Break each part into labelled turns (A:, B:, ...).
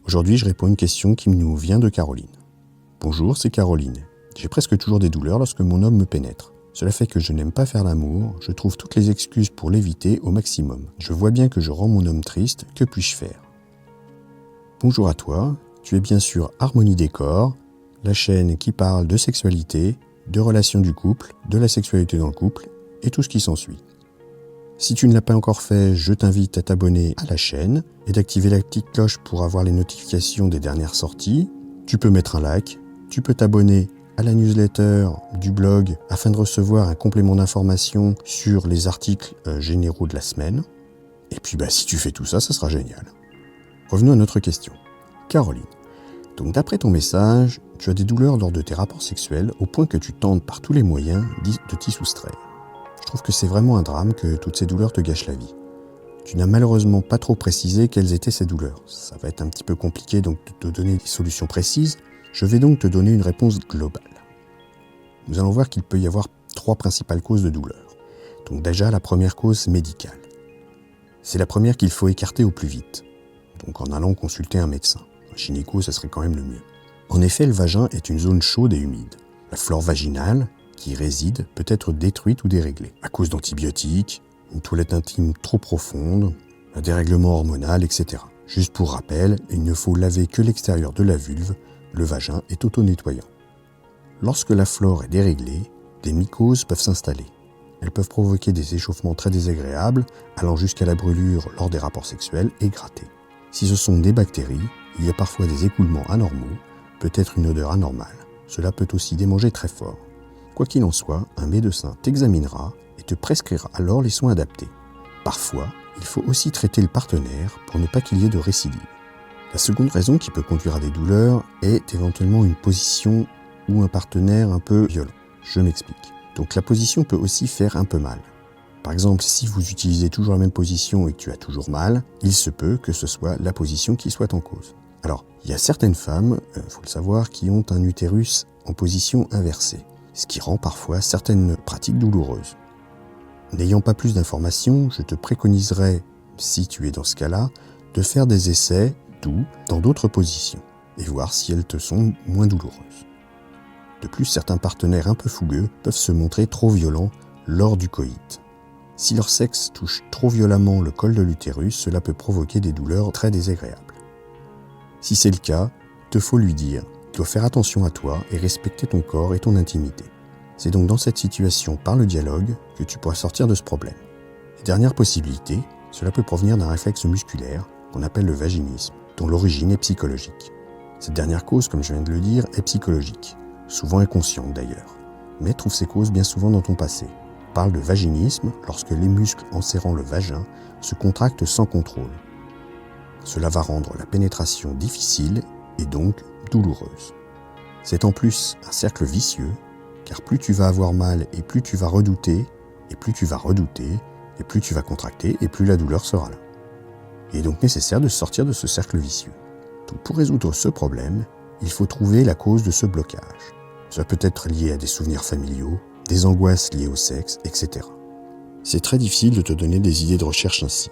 A: Aujourd'hui, je réponds à une question qui nous vient de Caroline. Bonjour, c'est Caroline. J'ai presque toujours des douleurs lorsque mon homme me pénètre. Cela fait que je n'aime pas faire l'amour, je trouve toutes les excuses pour l'éviter au maximum. Je vois bien que je rends mon homme triste, que puis-je faire ? Bonjour à toi, tu es bien sûr Harmonie Décor, la chaîne qui parle de sexualité, de relations du couple, de la sexualité dans le couple et tout ce qui s'ensuit. Si tu ne l'as pas encore fait, je t'invite à t'abonner à la chaîne et d'activer la petite cloche pour avoir les notifications des dernières sorties. Tu peux mettre un like, tu peux t'abonner à la newsletter du blog afin de recevoir un complément d'information sur les articles généraux de la semaine. Et puis si tu fais tout ça, ça sera génial. Revenons à notre question. Caroline, donc d'après ton message, tu as des douleurs lors de tes rapports sexuels au point que tu tentes par tous les moyens de t'y soustraire. Je trouve que c'est vraiment un drame que toutes ces douleurs te gâchent la vie. Tu n'as malheureusement pas trop précisé quelles étaient ces douleurs. Ça va être un petit peu compliqué donc de te donner des solutions précises. Je vais donc te donner une réponse globale. Nous allons voir qu'il peut y avoir 3 principales causes de douleur. Donc déjà, la première cause médicale. C'est la première qu'il faut écarter au plus vite. Donc en allant consulter un médecin. Un gynéco, ça serait quand même le mieux. En effet, le vagin est une zone chaude et humide. La flore vaginale qui y réside peut être détruite ou déréglée à cause d'antibiotiques, une toilette intime trop profonde, un dérèglement hormonal, etc. Juste pour rappel, il ne faut laver que l'extérieur de la vulve, le vagin est auto-nettoyant. Lorsque la flore est déréglée, des mycoses peuvent s'installer. Elles peuvent provoquer des échauffements très désagréables, allant jusqu'à la brûlure lors des rapports sexuels et gratter. Si ce sont des bactéries, il y a parfois des écoulements anormaux, peut-être une odeur anormale. Cela peut aussi démanger très fort. Quoi qu'il en soit, un médecin t'examinera et te prescrira alors les soins adaptés. Parfois, il faut aussi traiter le partenaire pour ne pas qu'il y ait de récidive. La seconde raison qui peut conduire à des douleurs est éventuellement une position ou un partenaire un peu violent. Je m'explique. Donc la position peut aussi faire un peu mal. Par exemple, si vous utilisez toujours la même position et que tu as toujours mal, il se peut que ce soit la position qui soit en cause. Alors, il y a certaines femmes, faut le savoir, qui ont un utérus en position inversée, ce qui rend parfois certaines pratiques douloureuses. N'ayant pas plus d'informations, je te préconiserais, si tu es dans ce cas-là, de faire des essais doux dans d'autres positions et voir si elles te sont moins douloureuses. De plus, certains partenaires un peu fougueux peuvent se montrer trop violents lors du coït. Si leur sexe touche trop violemment le col de l'utérus, cela peut provoquer des douleurs très désagréables. Si c'est le cas, il te faut lui dire « Tu dois faire attention à toi et respecter ton corps et ton intimité ». C'est donc dans cette situation, par le dialogue, que tu pourras sortir de ce problème. Et dernière possibilité, cela peut provenir d'un réflexe musculaire qu'on appelle le vaginisme, dont l'origine est psychologique. Cette dernière cause, comme je viens de le dire, est psychologique, souvent inconsciente d'ailleurs, mais trouve ses causes bien souvent dans ton passé. On parle de vaginisme lorsque les muscles enserrant le vagin se contractent sans contrôle. Cela va rendre la pénétration difficile et donc douloureuse. C'est en plus un cercle vicieux, car plus tu vas avoir mal et plus tu vas redouter, et plus tu vas redouter, et plus tu vas contracter, et plus la douleur sera là. Il est donc nécessaire de sortir de ce cercle vicieux. Donc pour résoudre ce problème, il faut trouver la cause de ce blocage. Cela peut être lié à des souvenirs familiaux, des angoisses liées au sexe, etc. C'est très difficile de te donner des idées de recherche ainsi.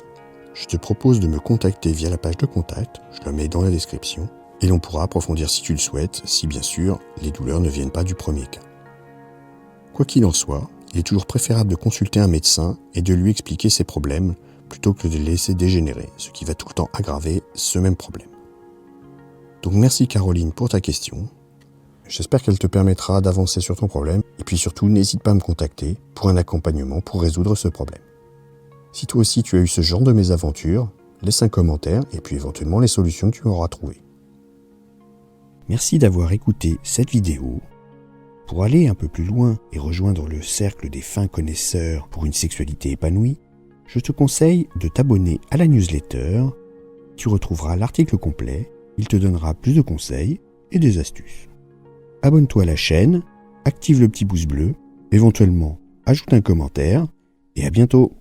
A: Je te propose de me contacter via la page de contact, je la mets dans la description, et l'on pourra approfondir si tu le souhaites, si bien sûr les douleurs ne viennent pas du premier cas. Quoi qu'il en soit, il est toujours préférable de consulter un médecin et de lui expliquer ses problèmes plutôt que de les laisser dégénérer, ce qui va tout le temps aggraver ce même problème. Donc merci Caroline pour ta question. J'espère qu'elle te permettra d'avancer sur ton problème et puis surtout n'hésite pas à me contacter pour un accompagnement pour résoudre ce problème. Si toi aussi tu as eu ce genre de mésaventures, laisse un commentaire et puis éventuellement les solutions que tu auras trouvées. Merci d'avoir écouté cette vidéo. Pour aller un peu plus loin et rejoindre le cercle des fins connaisseurs pour une sexualité épanouie, je te conseille de t'abonner à la newsletter. Tu retrouveras l'article complet, il te donnera plus de conseils et des astuces. Abonne-toi à la chaîne, active le petit pouce bleu, éventuellement ajoute un commentaire et à bientôt.